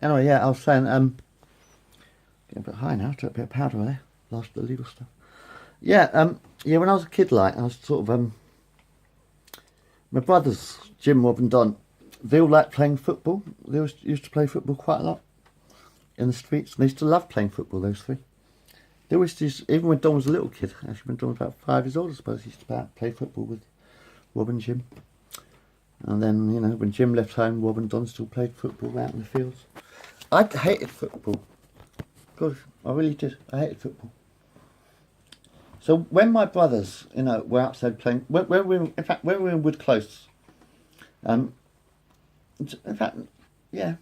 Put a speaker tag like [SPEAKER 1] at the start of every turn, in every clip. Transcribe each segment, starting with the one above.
[SPEAKER 1] Anyway, yeah, I was saying, getting a bit high now, took a bit of powder there, last the legal stuff. Yeah, yeah, when I was a kid, like, I was sort of, my brothers, Jim, Rob and Don, they all liked playing football. They used to play football quite a lot in the streets. And they used to love playing football, those three. They always used, even when Don was a little kid, actually when Don was about 5 years old, I suppose, he used to play football with Rob and Jim. And then, you know, when Jim left home, Rob and Don still played football out in the fields. I hated football. God, I really did. I hated football. So when my brothers, you know, were outside playing, when we were, in fact, when we were in Wood Close, in fact, yeah,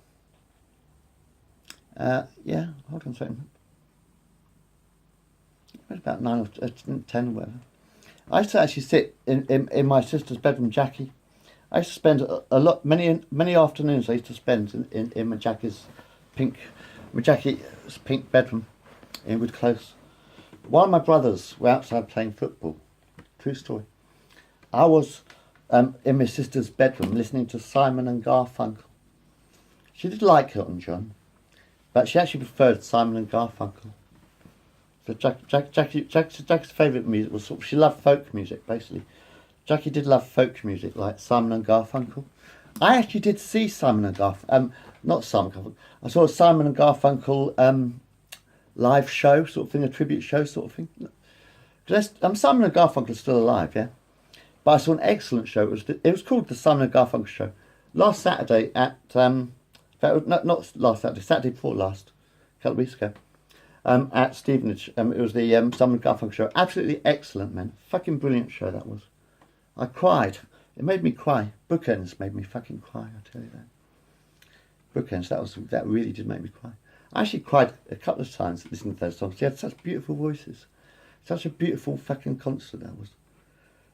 [SPEAKER 1] yeah, hold on a second. It was about 9 or 10 or whatever. I used to actually sit in my sister's bedroom, Jackie. I used to spend a lot, many afternoons I used to spend in my Jackie's pink bedroom in Wood Close. While my brothers were outside playing football, true story, I was in my sister's bedroom listening to Simon and Garfunkel. She did like Elton John, but she actually preferred Simon and Garfunkel. So Jackie's favourite music was she loved folk music, basically. Jackie did love folk music like Simon and Garfunkel. I actually did see Simon and Garfunkel, not Simon and Garfunkel. I saw a Simon and Garfunkel live show sort of thing, a tribute show sort of thing. Because Simon and Garfunkel are still alive, yeah. But I saw an excellent show. It was called the Simon and Garfunkel Show. Last Saturday at not last Saturday, Saturday before last, a couple of weeks ago, at Stevenage. It was the Simon and Garfunkel Show. Absolutely excellent, man. Fucking brilliant show that was. I cried. It made me cry. Bookends made me fucking cry, I tell you that. Bookends, that really did make me cry. I actually cried a couple of times listening to those songs. They had such beautiful voices. Such a beautiful fucking concert that was.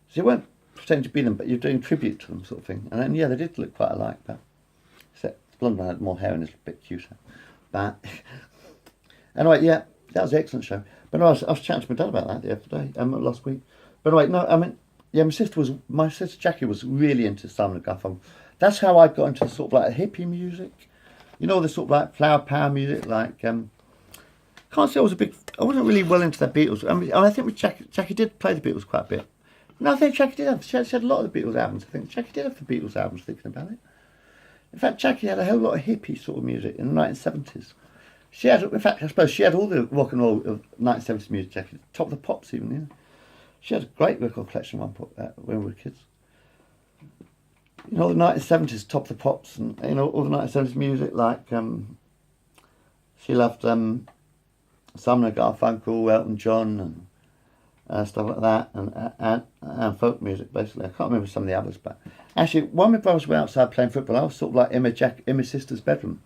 [SPEAKER 1] So you weren't pretending to be them, but you're doing tribute to them sort of thing. And then, yeah, they did look quite alike, but except the blonde one had more hair and is a bit cuter. But anyway, yeah, that was an excellent show. But no, I was chatting to my dad about that the other day, last week. But anyway, no, I mean, yeah, my sister Jackie was really into Simon and Garfunkel. That's how I got into sort of like hippie music. You know, the sort of like flower power music, like, can't say I wasn't really well into the Beatles. I mean, I think with Jackie did play the Beatles quite a bit. No, I think Jackie did have, she had a lot of the Beatles albums. I think Jackie did have the Beatles albums, thinking about it. In fact, Jackie had a whole lot of hippie sort of music in the 1970s. She had, in fact, I suppose she had all the rock and roll of 1970s music, Jackie. Top of the Pops even, you know. She had a great record collection when we were kids. You know, the 1970s, Top of the Pops, and, you know, all the 1970s music, like, she loved Simon and Garfunkel, Elton John, and stuff like that, and folk music, basically. I can't remember some of the others, but actually, when my brothers were outside playing football, I was sort of like in my sister's bedroom,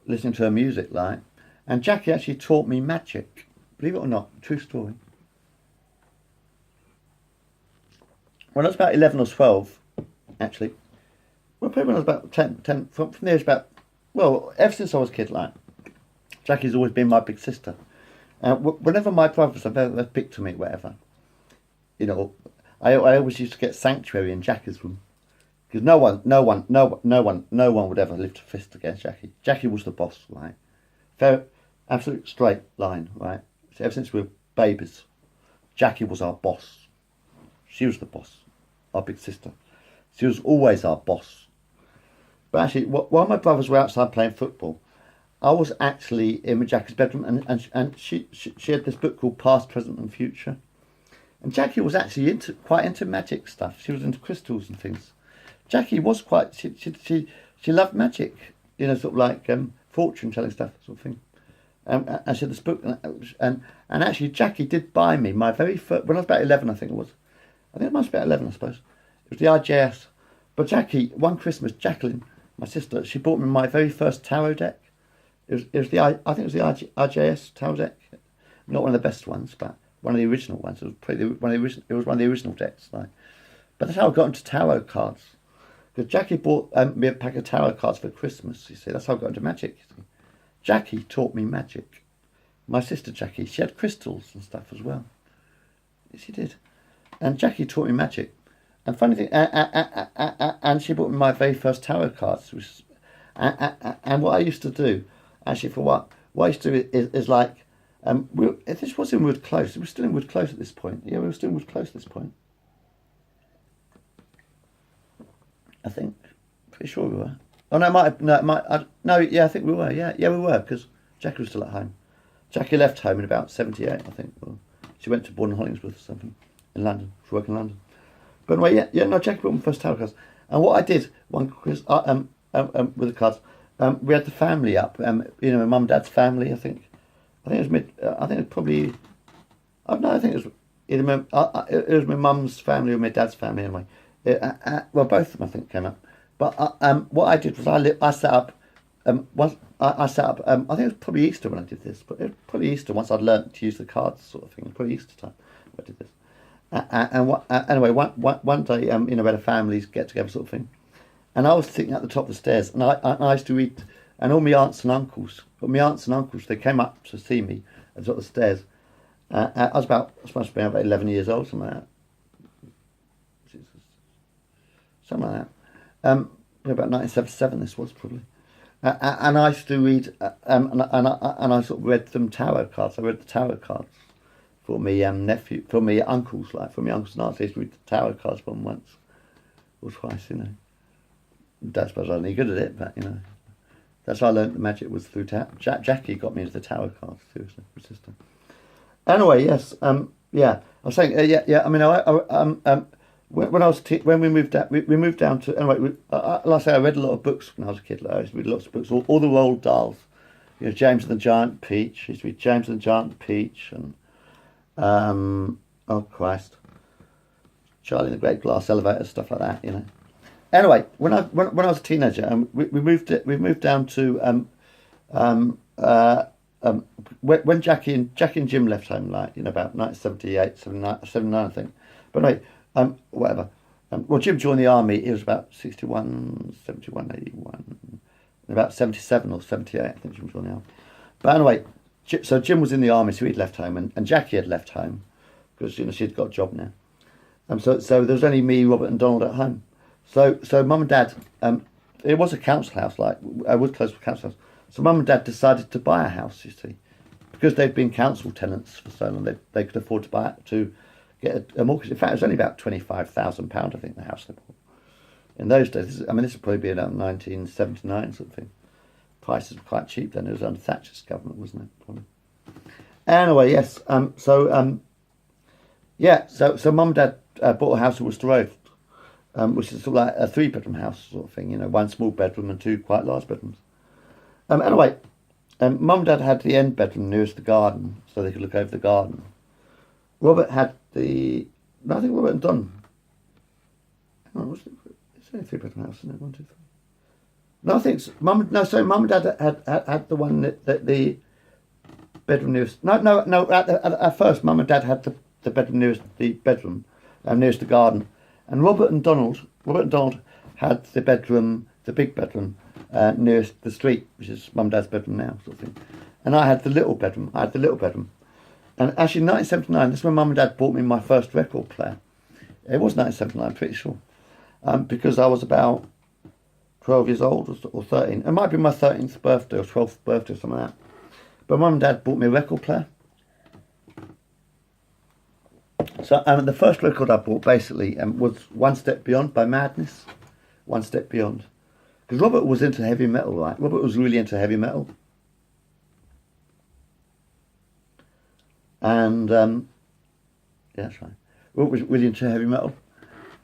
[SPEAKER 1] listening to her music, like, and Jackie actually taught me magic. Believe it or not, true story. When I was about 11 or 12, actually, well, probably when I was about 10 from the age about, well, ever since I was a kid, like, Jackie's always been my big sister. Whenever my brothers have ever picked to me, whatever, you know, I always used to get sanctuary in Jackie's room. Because no one would ever lift a fist against Jackie. Jackie was the boss, right? Fair, absolute straight line, right? So ever since we were babies, Jackie was our boss. She was the boss, our big sister. She was always our boss. But actually, while my brothers were outside playing football, I was actually in Jackie's bedroom, and she had this book called Past, Present and Future. And Jackie was actually quite into magic stuff. She was into crystals and things. Jackie was quite, she loved magic, you know, sort of like fortune telling stuff, sort of thing. And she had this book, and actually Jackie did buy me my very first, when I was about 11, I think it was. I think it must be about 11, I suppose. It was the RJS. But Jackie, one Christmas, Jacqueline, my sister, she bought me my very first tarot deck. I think it was the RJS tarot deck. Not one of the best ones, but one of the original ones. It was one of the original decks. Like. But that's how I got into tarot cards. Because Jackie bought me a pack of tarot cards for Christmas, you see. That's how I got into magic. Jackie taught me magic. My sister Jackie, she had crystals and stuff as well. She did. And Jackie taught me magic. And funny thing, and she bought me my very first tarot cards. And what I used to do, actually, for what I used to do is like, if this was in Wood Close, it was still in Wood Close at this point. Yeah, we were still in Wood Close at this point. I think, pretty sure we were. Oh no, yeah, I think we were. Yeah, we were, because Jackie was still at home. Jackie left home in about 78, I think. Well, she went to Bourne Hollingsworth or something in London. She worked in London. But anyway, no, Jackie brought my first tarot cards. And what I did with the cards, we had the family up. My mum and dad's family. I think it was probably. I don't know. I think it was my mum's family or my dad's family anyway. Well, both of them I think came up. But what I did was I set up. I set up. I think it was probably Easter when I did this. But it was probably Easter once I'd learnt to use the cards, sort of thing. It was probably Easter time when I did this. Anyway, one day, we had a families get together sort of thing, and I was sitting at the top of the stairs, and I used to read, and all my aunts and uncles, they came up to see me at the top of the stairs. I was about 11 years old, something like that. Something like that. About 1977, this was probably. And I used to read, and I sort of read them tarot cards. I read the tarot cards for me nephew, for me uncles, for me uncles and aunts. I used to read the tarot cards for them once or twice, Don't suppose I was any good at it, but that's how I learnt the magic was through Jackie got me into the tarot cards too, my sister. Anyway, yes, yeah, I was saying, yeah. I mean, when we moved out, we moved down to anyway. Like I say, I read a lot of books when I was a kid. I used to read lots of books, all the Roald Dahls. James and the Giant Peach. I used to read James and the Giant Peach and oh Christ, Charlie and the Great Glass Elevator, stuff like that. Anyway, when I was a teenager, we moved down to when Jackie and Jim left home, about 1978, 79, I think. But anyway, whatever. Well, Jim joined the army. He was about 61, 71, 81, about 77 or 78. I think Jim joined the army. But anyway, so Jim was in the army, so he'd left home, and Jackie had left home because she'd got a job now. So there was only me, Robert, and Donald at home. So Mum and Dad, it was a council house, Wood Close council house. So Mum and Dad decided to buy a house, you see, because they'd been council tenants for so long. They could afford to get a mortgage. In fact, it was only about £25,000, I think, the house they bought. In those days, this would probably be around 1979 sort of thing. Prices were quite cheap then. It was under Thatcher's government, wasn't it? Probably. Anyway, yes. So Mum and Dad bought a house in Worcester Road, which is sort of like a 3-bedroom house sort of thing. One small bedroom and 2 quite large bedrooms. Anyway, Mum and Dad had the end bedroom nearest the garden, so they could look over the garden. Robert had I think Robert and Don. It's only a 3-bedroom house, isn't it? 1, 2, 3. No, I think Mum and Dad had the one that the bedroom nearest. No. At first, Mum and Dad had the bedroom nearest the bedroom, nearest the garden, and Robert and Donald had the big bedroom, nearest the street, which is Mum and Dad's bedroom now, sort of thing. And I had the little bedroom. And actually, in 1979, that's when Mum and Dad bought me my first record player. It was 1979, I'm pretty sure, because I was about 12 years old or 13. It might be my 13th birthday or 12th birthday or something like that. But Mum and Dad bought me a record player. So the first record I bought basically was One Step Beyond by Madness. One Step Beyond. Because Robert was into heavy metal, right? Robert was really into heavy metal. And, yeah, that's right. Robert was really into heavy metal.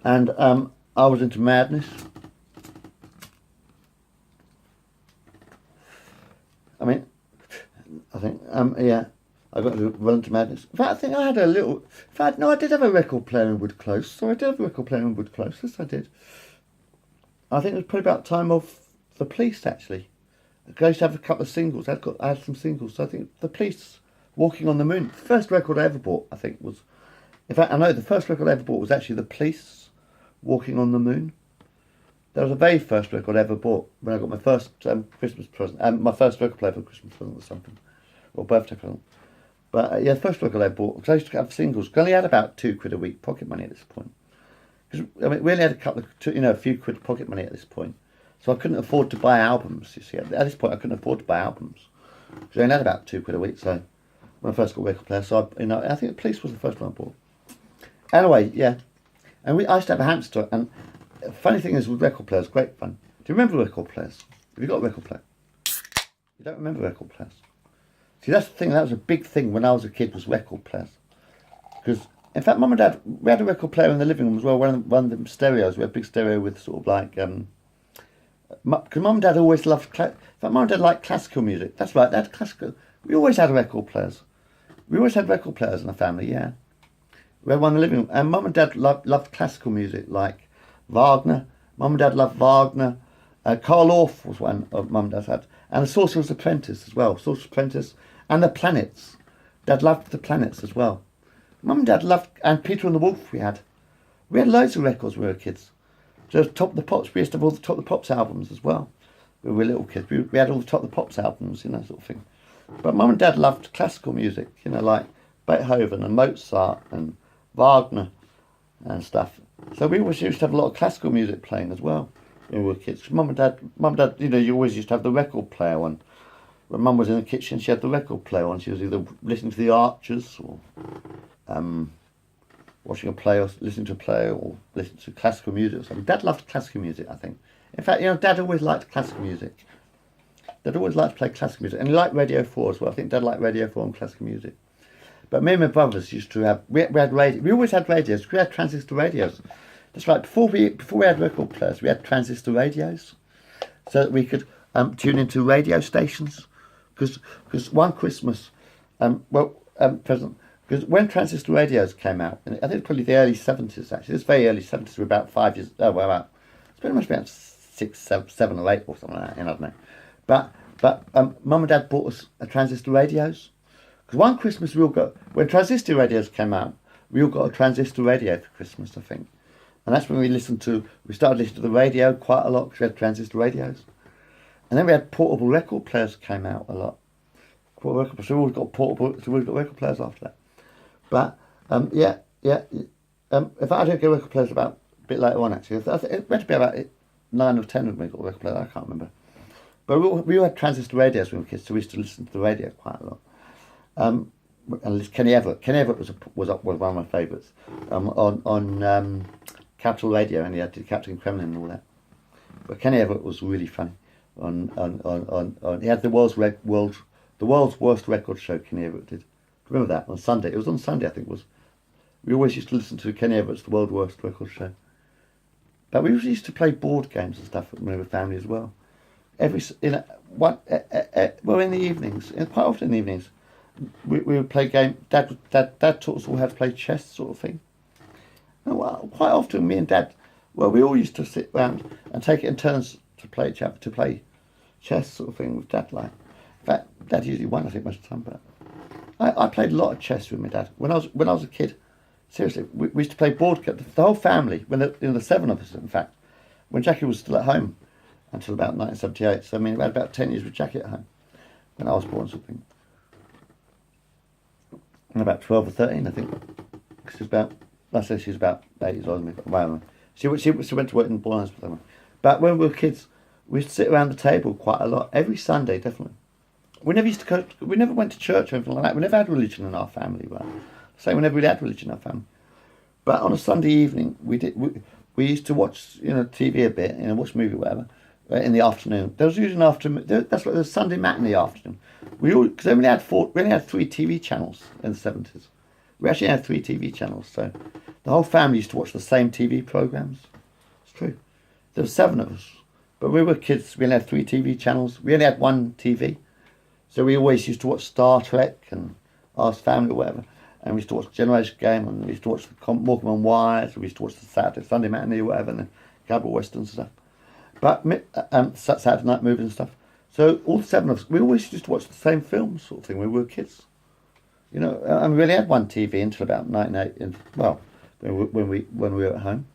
[SPEAKER 1] And I was into Madness. I think, yeah, I got to run into Madness. In fact, I think I had a little. In fact, no, I did have a record player in Wood Close. So I did have a record player in Wood Close. Yes, I did. I think it was probably about time of The Police, actually. I used to have a couple of singles. I had some singles. So I think The Police, Walking on the Moon. The first record I ever bought, I think, was. In fact, I know the first record I ever bought was actually The Police, Walking on the Moon. That was the very first record I ever bought when I got my first Christmas present. My first record player for Christmas present or something. Or birthday present. But yeah, the first record I bought, because I used to have singles. I only had about £2 a week pocket money at this point. Because we only had a few quid pocket money at this point. So I couldn't afford to buy albums, you see. At this point, I couldn't afford to buy albums. Because I only had about £2 a week, so when I first got a record player. So, I think the Police was the first one I bought. Anyway, yeah. And I used to have a hamster, and the funny thing is with record players, great fun. Do you remember record players? Have you got a record player? You don't remember record players? See, that's the thing, that was a big thing when I was a kid, was record players. Because, in fact, Mum and Dad, we had a record player in the living room as well, one of them stereos. We had a big stereo with sort of like, because Mum and Dad always loved, in fact, Mum and Dad liked classical music. That's right, they had classical. We always had record players. We always had record players in the family, yeah. We had one in the living room. And Mum and Dad loved classical music, like Wagner. Mum and Dad loved Wagner. Carl Orff was one of Mum and Dad's had. And The Sorcerer's Apprentice as well. Sorcerer's Apprentice. And The Planets. Dad loved The Planets as well. Mum and Dad loved, and Peter and the Wolf we had. We had loads of records when we were kids. So Top of the Pops, we used to have all the Top of the Pops albums as well. When we were little kids. We had all the Top of the Pops albums, sort of thing. But Mum and Dad loved classical music, like Beethoven and Mozart and Wagner and stuff. So we always used to have a lot of classical music playing as well when we were kids. Mum and Dad, you always used to have the record player on. When Mum was in the kitchen, she had the record player on. She was either listening to the Archers or watching a play or listening to a play or listening to classical music or something. Dad loved classical music, I think. In fact, Dad always liked classical music. Dad always liked to play classical music. And he liked Radio 4 as well. I think Dad liked Radio 4 and classical music. But me and my brothers used to have, we had radio. We always had radios. We had transistor radios. That's right. Before we had record players, we had transistor radios, so that we could tune into radio stations. Because one Christmas, present, because when transistor radios came out, and I think probably the early 70s actually. It's very early 70s. We're about 5 years. It's pretty much about 6, 7 or 8 or something like that. I don't know. But Mum and Dad bought us transistor radios. Because one Christmas when transistor radios came out, we all got a transistor radio for Christmas, I think. And that's when we started listening to the radio quite a lot, because we had transistor radios. And then we had portable record players came out a lot. So we always got record players after that. But, if I had to get record players about a bit later on, actually. I think it went to be about 9 or 10 when we got record players, I can't remember. But we all had transistor radios when we were kids, so we used to listen to the radio quite a lot. And Kenny Everett. Kenny Everett was one of my favourites on Capital Radio, and he did Captain Kremlin and all that. But Kenny Everett was really funny. He had the world's worst record show. Kenny Everett did. Remember that on Sunday? It was on Sunday, I think. We always used to listen to Kenny Everett's The World's Worst Record Show. But we used to play board games and stuff when we were family as well. In the evenings, quite often in the evenings, we would play game. Dad taught us all how to play chess, sort of thing. And quite often, me and Dad, we all used to sit round and take it in turns to play chess, sort of thing, with Dad. In fact, Dad usually won, I think, most of the time. But I played a lot of chess with my dad when I was a kid. Seriously, we used to play board games. The whole family, the 7 of us, in fact, when Jackie was still at home until about 1978. So we had about 10 years with Jackie at home when I was born, something. And about 12 or 13, I think. She's about 8 years older than me. She went to work in Bournemouth with them. But when we were kids, we used to sit around the table quite a lot, every Sunday, definitely. We never went to church or anything like that. We never had religion in our family, right? So we never really had religion in our family. But on a Sunday evening, we used to watch TV a bit, watch a movie or whatever, in the afternoon. There was usually an afternoon. That's what the Sunday matinee afternoon. Because we only had 3 TV channels in the 70s. We actually had 3 TV channels, so the whole family used to watch the same TV programs. It's true. There were 7 of us, but we were kids. We only had 3 TV channels. We only had 1 TV, so we always used to watch Star Trek and Ask Family or whatever. And we used to watch Generation Game, and we used to watch the Morecambe and Wise, we used to watch the Sunday matinee or whatever, and the Cowboy Westerns and stuff. But Saturday night movies and stuff. So all the 7 of us, we always used to watch the same films, sort of thing, when we were kids. And we only had 1 TV until about 1998. Well, when we were at home,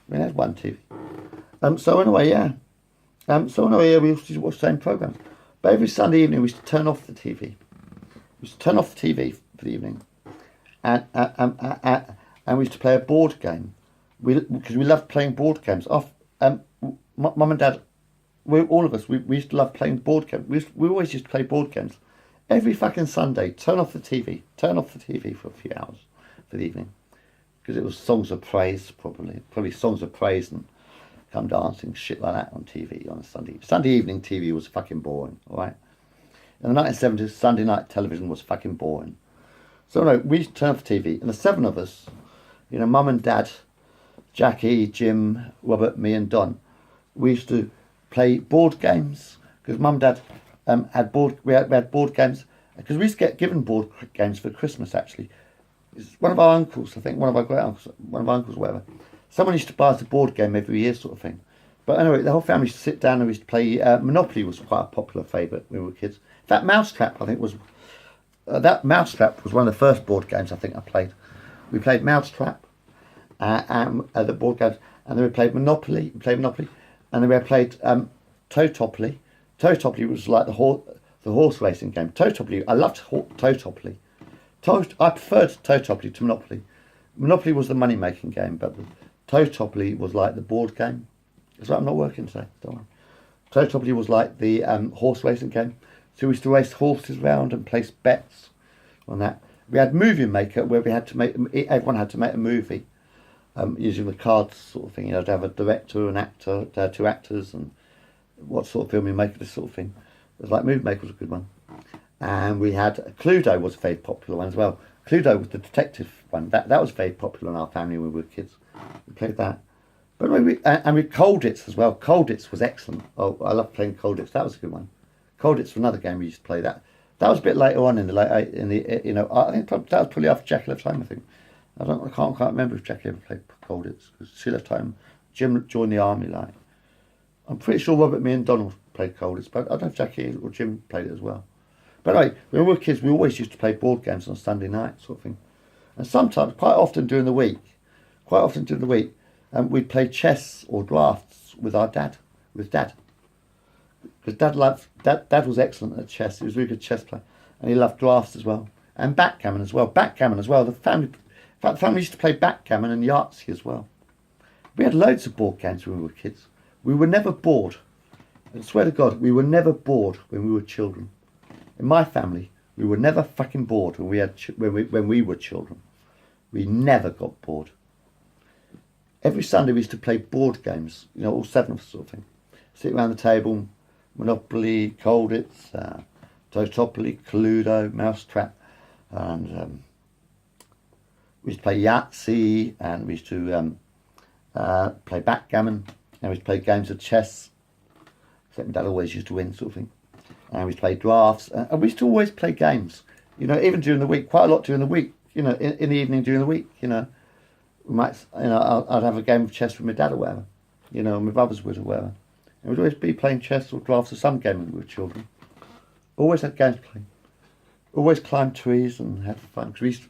[SPEAKER 1] we only had 1 TV. So anyway, we used to watch the same programs. But every Sunday evening, we used to turn off the TV. We used to turn off the TV for the evening. And we used to play a board game, because we loved playing board games. Mum and Dad all of us, we used to love playing board games. We always used to play board games. Every fucking Sunday, turn off the TV for a few hours for the evening. Because it was songs of praise, probably songs of praise and come dancing, shit like that on TV on a Sunday. Sunday evening TV was fucking boring, alright? In the 1970s, Sunday night television was fucking boring. So no, we used to turn off the TV, and the seven of us, Mum and Dad, Jackie, Jim, Robert, me and Don, we used to play board games, because Mum and Dad we had board games, because we used to get given board games for Christmas, actually. It's one of our uncles, I think, one of our great uncles, whatever. Someone used to buy us a board game every year, sort of thing. But anyway, the whole family used to sit down and we used to play. Monopoly was quite a popular favourite when we were kids. That Mousetrap, I think, was Mousetrap was one of the first board games I think I played. We played Mousetrap, and the board games, and then we played Monopoly. And then we played Totopoly. Totopoly was like the horse racing game. Totopoly, I loved Totopoly. I preferred Totopoly to Monopoly. Monopoly was the money-making game, but the Totopoly was like the board game. That's right, I'm not working today, don't worry. Totopoly was like the horse racing game. So we used to race horses around and place bets on that. We had Movie Maker, where everyone had to make a movie using the cards sort of thing. To have a director, an actor, to have two actors, and what sort of film you make, this sort of thing. It was like Movie Maker was a good one. And we had Cluedo was a very popular one as well. Cluedo was the detective one. That was very popular in our family when we were kids. We played that. But we Colditz as well. Colditz was excellent. Oh, I love playing Colditz. That was a good one. Colditz was another game we used to play. That was a bit later on I think that was probably after Jackie left home. I think. I can't quite remember if Jackie ever played Colditz because she left home. Jim joined the army. I'm pretty sure Robert, me, and Donald played Colditz, but I don't know if Jackie or Jim played it as well. But anyway, when we were kids, we always used to play board games on Sunday night, sort of thing. And sometimes, quite often during the week, we'd play chess or drafts with Dad. Because Dad was excellent at chess. He was a really good chess player. And he loved drafts as well. And backgammon as well. The family used to play backgammon and Yahtzee as well. We had loads of board games when we were kids. We were never bored. I swear to God, we were never bored when we were children. In my family, we were never fucking bored when we were children. We never got bored. Every Sunday we used to play board games, all seven of us sort of thing. Sit around the table, Monopoly, Colditz, Totopoly, Cluedo, Mousetrap, and we used to play Yahtzee, and we used to play backgammon, and we used to play games of chess, except my dad always used to win sort of thing. And we played drafts, and we used to always play games, even during the week, quite a lot during the week, in the evening during the week, we might, I'd have a game of chess with my dad or whatever, and my brothers would or whatever. And we'd always be playing chess or drafts or some game when we were children. Always had games to play. Always climbed trees and had fun, because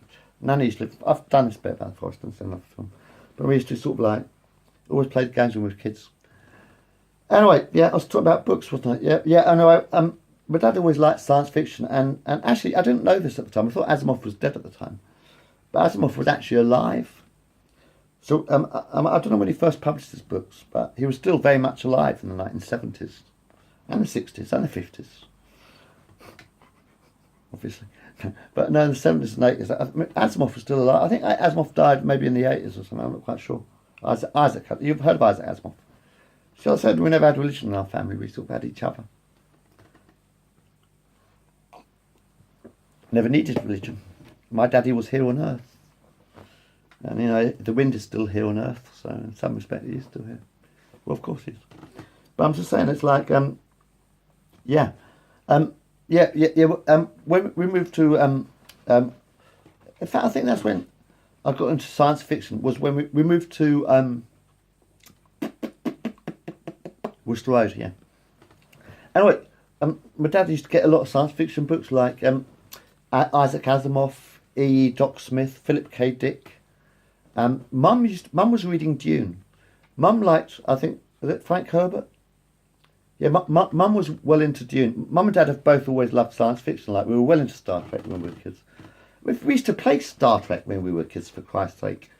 [SPEAKER 1] Nanny used to live, I've done this bit about the forest and another film, but we used to sort of always played games when we were kids. Anyway, I was talking about books, wasn't I? Yeah, I know. My dad always liked science fiction, and actually, I didn't know this at the time. I thought Asimov was dead at the time. But Asimov was actually alive. So, I don't know when he first published his books, but he was still very much alive in the 1970s, and the 60s, and the 50s. Obviously. But no, in the 70s and 80s, Asimov was still alive. I think Asimov died maybe in the 80s or something, I'm not quite sure. Isaac, you've heard of Isaac Asimov. So I said we never had religion in our family, we sort of had each other. Never needed religion. My daddy was here on earth. And the wind is still here on earth, so in some respect he is still here. Well, of course he is. But I'm just saying, it's like, when we moved to, in fact I think that's when I got into science fiction, was when we moved to, Worcester Road, yeah. Anyway, my dad used to get a lot of science fiction books like Isaac Asimov, E. Doc Smith, Philip K. Dick. Mum was reading Dune. Mum liked, I think, was it Frank Herbert? Yeah, Mum was well into Dune. Mum and Dad have both always loved science fiction. We were well into Star Trek when we were kids. We used to play Star Trek when we were kids, for Christ's sake.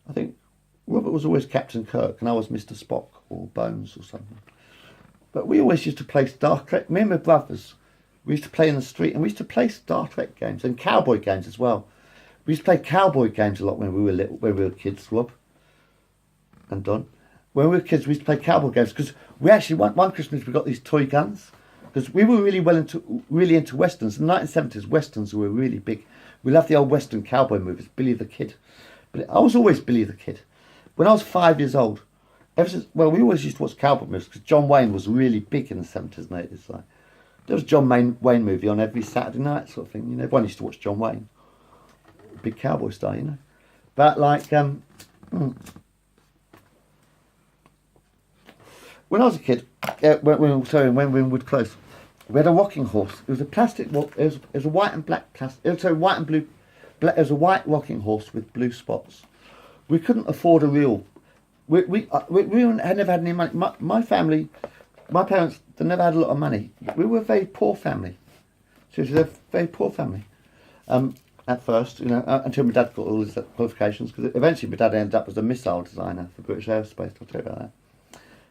[SPEAKER 1] I think Robert was always Captain Kirk and I was Mr. Spock or Bones or something. But we always used to play Star Trek. Me and my brothers, we used to play in the street, and we used to play Star Trek games and cowboy games as well. We used to play cowboy games a lot when we were little, when we were kids, Rob and Don. When we were kids, we used to play cowboy games because we actually one Christmas we got these toy guns because we were really into westerns. In the 1970s, westerns were really big. We loved the old western cowboy movies, Billy the Kid. But I was always Billy the Kid. When I was 5 years old, we always used to watch cowboy movies because John Wayne was really big in the 70s and 80s. Like, there was a John Wayne movie on every Saturday night, sort of thing. You know, everyone used to watch John Wayne. Big cowboy star, you know. But like, when I was a kid, when we were in Wood Close, we had a rocking horse. It was a plastic. It was a white and black plastic. It was white and blue. It was a white rocking horse with blue spots. We couldn't afford a real. We had never had any money. My family, my parents, they never had a lot of money. We were a very poor family. So it was a very poor family. At first, you know, until my dad got all his qualifications, because eventually my dad ended up as a missile designer for British Aerospace. I'll tell you about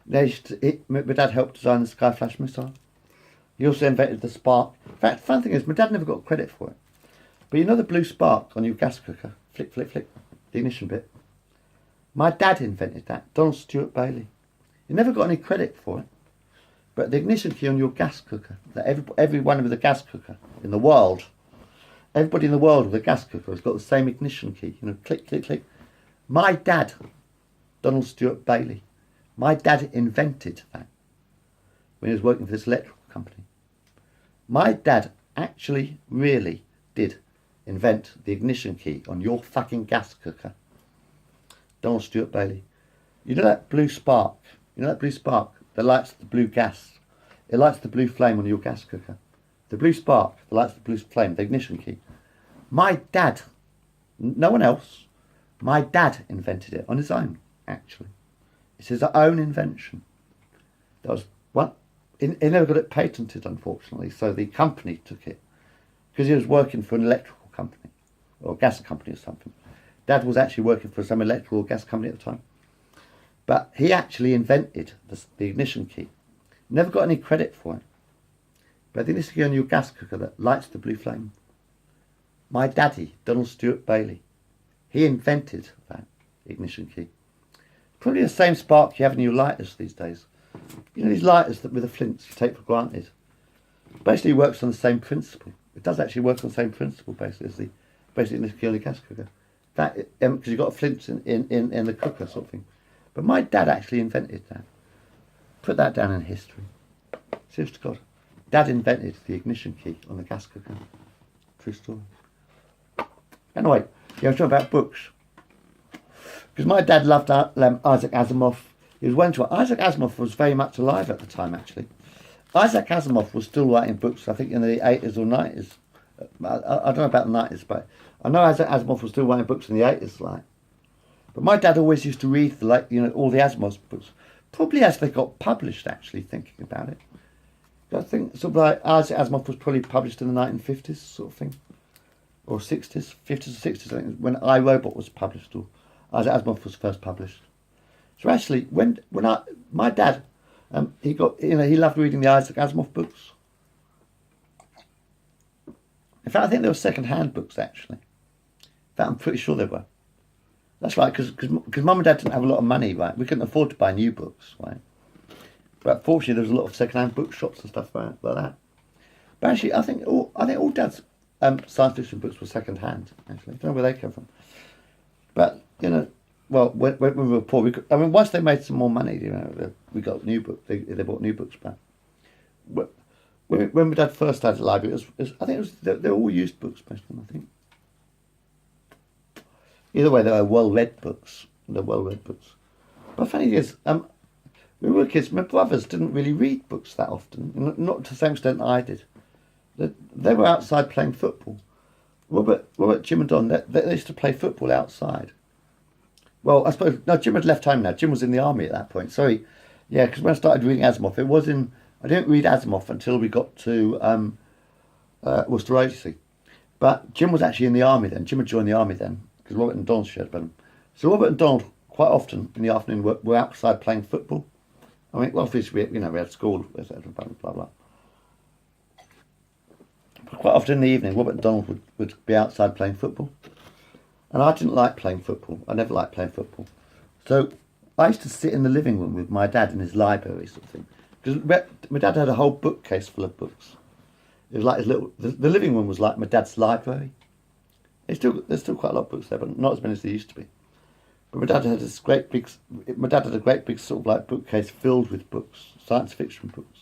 [SPEAKER 1] that. My dad helped design the Skyflash missile. He also invented the spark. In fact, the fun thing is, my dad never got credit for it. But you know the blue spark on your gas cooker? Flick, flick, flick. The ignition bit. My dad invented that, Donald Stewart Bailey. He never got any credit for it. But the ignition key on your gas cooker, that everyone with a gas cooker in the world, everybody in the world with a gas cooker has got the same ignition key. You know, click, click, click. My dad, Donald Stewart Bailey, my dad invented that when he was working for this electrical company. My dad actually really did invent the ignition key on your fucking gas cooker. Donald Stewart Bailey. You know that blue spark? You know that blue spark that lights the blue gas? It lights the blue flame on your gas cooker. The blue spark that lights the blue flame, the ignition key. My dad, no one else, my dad invented it on his own, actually. It's his own invention. That was what? He never got it patented, unfortunately, so the company took it. Because he was working for an electrical company, or a gas company or something. Dad was actually working for some electrical gas company at the time. But he actually invented the ignition key. Never got any credit for it. But the ignition key on your gas cooker that lights the blue flame. My daddy, Donald Stewart Bailey, he invented that ignition key. Probably the same spark you have in your lighters these days. You know these lighters that with the flints you take for granted. Basically it works on the same principle. It does actually work on the same principle basically as the ignition key on the gas cooker. That because you've got a flint in the cooker sort of thing. But my dad actually invented that. Put that down in history. Seriously to God. Dad invented the ignition key on the gas cooker. True story. Anyway, I was talking about books. Because my dad loved Isaac Asimov. He was one to Isaac Asimov was very much alive at the time, actually. Isaac Asimov was still writing books, I think, in the 80s or 90s. I don't know about the 90s, but I know Isaac Asimov was still writing books in the 80s, like. But my dad always used to read all the Asimov books, probably as they got published, actually, thinking about it. I think sort of like Isaac Asimov was probably published in the 1950s, sort of thing. Or 60s, 50s or 60s, I think, when I, Robot was published, or Isaac Asimov was first published. So actually, my dad, he loved reading the Isaac Asimov books. In fact, I think they were second-hand books, actually. In fact, I'm pretty sure they were. That's right, because Mum and Dad didn't have a lot of money, right? We couldn't afford to buy new books, right? But fortunately, there was a lot of second-hand bookshops and stuff like that. But actually, I think all Dad's science fiction books were second-hand, actually. I don't know where they came from. But, you know, well, when we were poor, once they made some more money, you know, we got new books. They bought new books back. When my dad first started the library, they were all used books, basically, I think. Either way, they were well-read books. They're well-read books. But funny thing is, when we were kids, my brothers didn't really read books that often. Not to the same extent I did. They were outside playing football. Robert, Jim and Don, they used to play football outside. Well, I suppose, no, Jim had left home now. Jim was in the army at that point. Sorry. Yeah, because when I started reading Asimov, I didn't read Asimov until we got to Worcester Agency. But Jim was actually in the army then. Jim had joined the army then, because Robert and Don shared about him. So Robert and Don, quite often in the afternoon, were outside playing football. I mean, well, obviously, we had school, etc., blah, blah, blah. But quite often in the evening, Robert and Donald would be outside playing football. And I didn't like playing football. I never liked playing football. So I used to sit in the living room with my dad in his library, sort of thing. Because my dad had a whole bookcase full of books. It was like his little. The living room was like my dad's library. There's still quite a lot of books there, but not as many as there used to be. But my dad had this great big. My dad had a great big sort of like bookcase filled with books, science fiction books.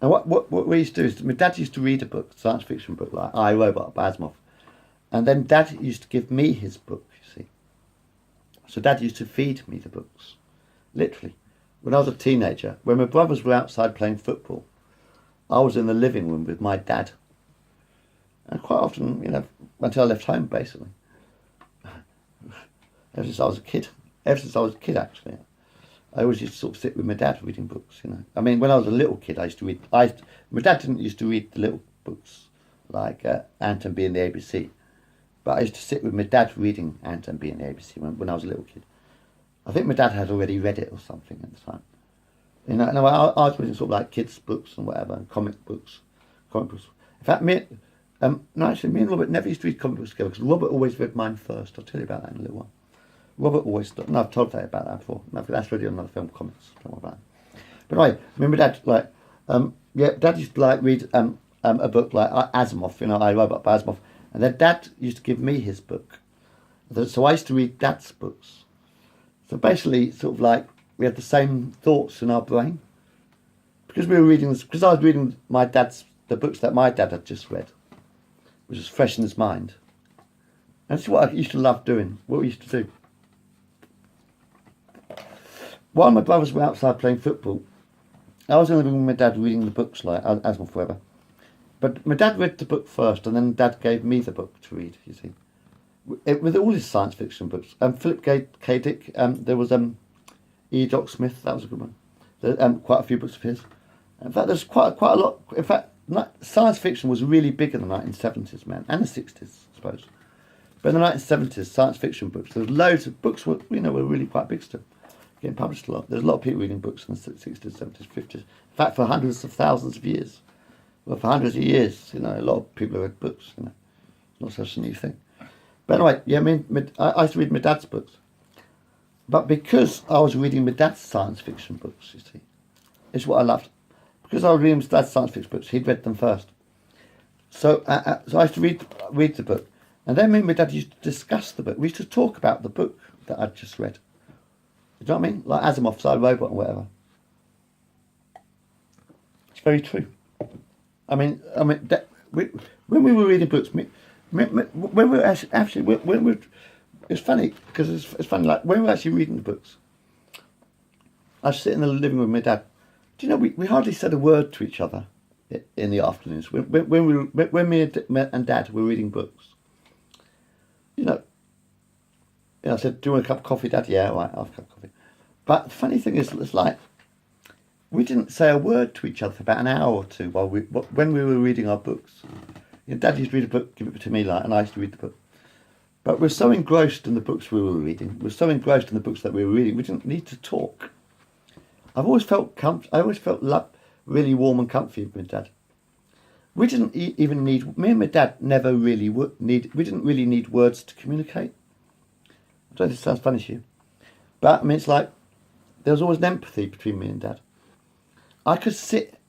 [SPEAKER 1] And what we used to do is my dad used to read a book, science fiction book like I, Robot by Asimov, and then Dad used to give me his book. You see, so Dad used to feed me the books, literally. When I was a teenager, when my brothers were outside playing football, I was in the living room with my dad. And quite often, until I left home, basically. Ever since I was a kid. Actually. I always used to sort of sit with my dad reading books, I mean, when I was a little kid, I used to read... my dad didn't used to read the little books, like Ant and Bee and the ABC. But I used to sit with my dad reading Ant and Bee and the ABC when I was a little kid. I think my dad had already read it or something at the time. And I was reading sort of like kids' books and whatever, and comic books. In fact, me and Robert never used to read comic books together because Robert always read mine first. I'll tell you about that in a little while. Robert always... No, I've told you about that before. No, that's already on another film, comics. Don't worry about that. But anyway, my dad, Dad used to read a book like Asimov, I, Robot by Asimov. And then Dad used to give me his book. So I used to read Dad's books. So basically, sort of like, we had the same thoughts in our brain. Because I was reading the books that my dad had just read, which was fresh in his mind. And this is what I used to love doing, what we used to do. While my brothers were outside playing football, I was in the room with my dad reading the books like Asimov forever. But my dad read the book first, and then Dad gave me the book to read, you see. With all his science fiction books. Philip K. Dick, there was E. Doc Smith, that was a good one. There, quite a few books of his. In fact, there's quite a lot. In fact, science fiction was really big in the 1970s, man, and the 60s, I suppose. But in the 1970s, science fiction books, there was loads of books were really quite big still. Getting published a lot. There's a lot of people reading books in the 60s, 70s, 50s. In fact, for hundreds of thousands of years. Well, for hundreds of years, a lot of people read books, Not such a new thing. But anyway, I used to read my dad's books. But because I was reading my dad's science fiction books, you see, it's what I loved. Because I was reading my dad's science fiction books, he'd read them first. So I used to read the book. And then me and my dad used to discuss the book. We used to talk about the book that I'd just read. You know what I mean? Like Asimov's I, Robot or whatever. It's very true. When we were reading books, when we were actually, it's funny because it's funny. Like when we were actually reading the books, I was sitting in the living room with my dad. Do you know we hardly said a word to each other in the afternoons when me and Dad were reading books. I said, "Do you want a cup of coffee, Dad?" "Yeah, all right, I'll have a cup of coffee." But the funny thing is, it's like we didn't say a word to each other for about an hour or two when we were reading our books. Dad used to read a book, give it to me, and I used to read the book. But we're so engrossed in the books we were reading. We're so engrossed in the books that we were reading. We didn't need to talk. I've always felt really warm and comfy with my dad. We didn't even need. Me and my dad never really need. We didn't really need words to communicate. I don't know if it sounds funny to you, but it's like there was always an empathy between me and Dad. I could sit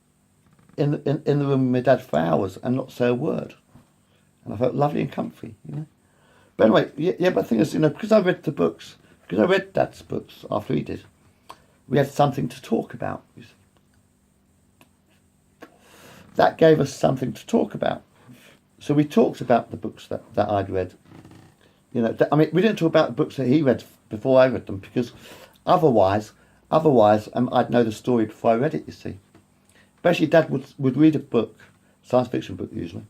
[SPEAKER 1] in the room with my dad for hours and not say a word, and I felt lovely and comfy, But anyway, but the thing is, because I read Dad's books after he did, we had something to talk about. You see. That gave us something to talk about. So we talked about the books that I'd read. We didn't talk about the books that he read before I read them because otherwise, I'd know the story before I read it, you see. Especially Dad would read a book, science fiction book usually.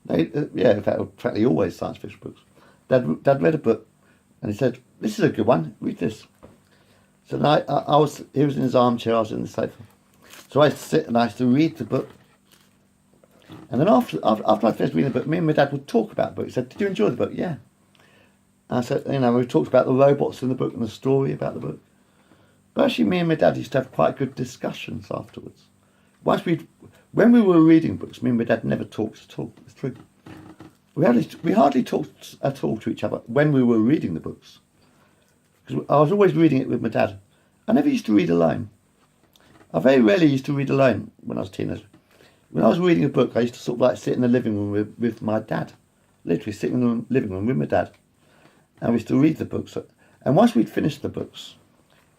[SPEAKER 1] In fact, practically always science fiction books. Dad read a book and he said, "This is a good one, read this." So then he was in his armchair, I was in the sofa. So I used to sit and I used to read the book. And then after I finished reading the book, me and my dad would talk about the book. He said, "Did you enjoy the book?" "Yeah." And I said, we talked about the robots in the book and the story about the book. But actually, me and my dad used to have quite good discussions afterwards. When we were reading books, me and my dad never talked at all. It's true. We hardly talked at all to each other when we were reading the books. Because I was always reading it with my dad. I never used to read alone. I very rarely used to read alone when I was a teenager. When I was reading a book, I used to sort of like sit in the living room with my dad. Literally sit in the living room with my dad. And we used to read the books. And once we'd finished the books,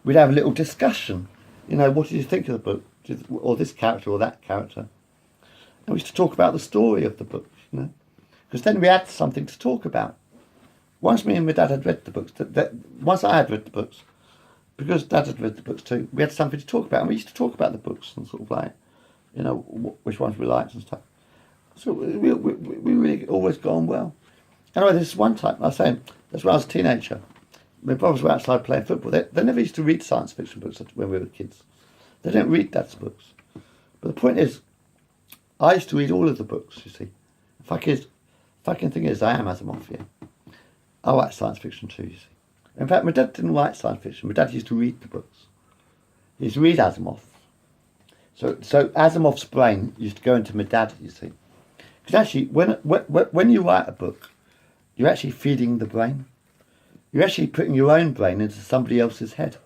[SPEAKER 1] we'd have a little discussion. You know, what did you think of the book? Or this character or that character? And we used to talk about the story of the book, you know. Because then we had something to talk about. Once me and my dad had read the books, once I had read the books, because Dad had read the books too, we had something to talk about, and we used to talk about the books and sort of like, you know, which ones we liked and stuff. So we really always got on well. Anyway, this one time, I was saying, that's when I was a teenager. My brothers were outside playing football. They never used to read science fiction books when we were kids. They didn't read Dad's books. But the point is, I used to read all of the books, you see. The fucking thing is, I am Asimov, yeah. I like science fiction too, you see. In fact, my dad didn't like science fiction. My dad used to read the books. He used to read Asimov. So Asimov's brain used to go into my dad, you see. Because actually, when you write a book, you're actually feeding the brain. You're actually putting your own brain into somebody else's head.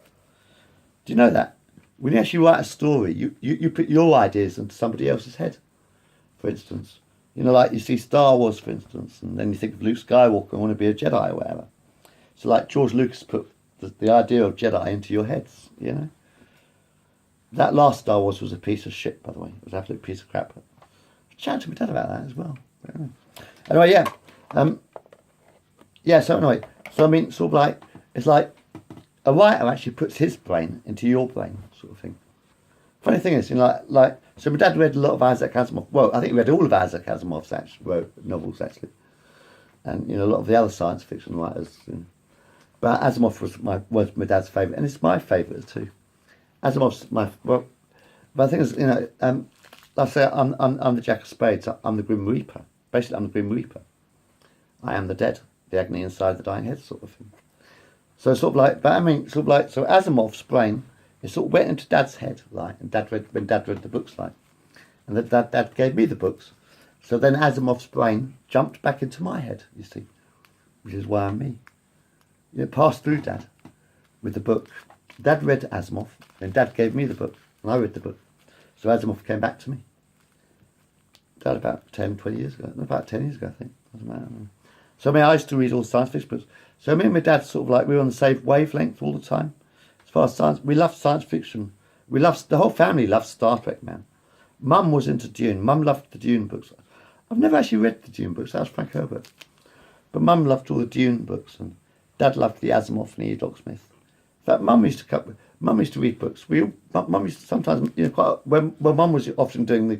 [SPEAKER 1] Do you know that? When you actually write a story, you put your ideas into somebody else's head, for instance. You know, like you see Star Wars, for instance, and then you think of Luke Skywalker, I want to be a Jedi or whatever. So like George Lucas put the idea of Jedi into your heads, you know. That last Star Wars was a piece of shit, by the way. It was an absolute piece of crap. I chatted to my dad about that as well. Anyway, yeah. So I mean, sort of like, it's like a writer actually puts his brain into your brain, sort of thing. Funny thing is, you know, so my dad read a lot of Isaac Asimov. Well, I think he read all of Isaac Asimov's novels, actually. And, you know, a lot of the other science fiction writers. You know. But Asimov was my dad's favourite, and it's my favourite too. Asimov's but the thing is, you know, like I say, I'm the Jack of Spades. I'm the Grim Reaper. Basically, I'm the Grim Reaper. I am the dead, the agony inside the dying head, sort of thing. So sort of like, but I mean, sort of like, so Asimov's brain, it sort of went into Dad's head, like, and when Dad read the books, like, and that Dad gave me the books. So then Asimov's brain jumped back into my head, you see, which is why I'm me. It passed through Dad with the book. Dad read Asimov, then Dad gave me the book, and I read the book. So Asimov came back to me. Dad about 10 years ago, I think. Doesn't matter. So I mean, I used to read all science fiction books. So me and my dad sort of like, we were on the same wavelength all the time. As far as science, we loved science fiction. The whole family loved Star Trek, man. Mum was into Dune. Mum loved the Dune books. I've never actually read the Dune books. That was Frank Herbert. But Mum loved all the Dune books, and Dad loved the Asimov and E. Doc Smith. In fact, Mum used to read books. Mum used to sometimes, you know, when Mum was often doing the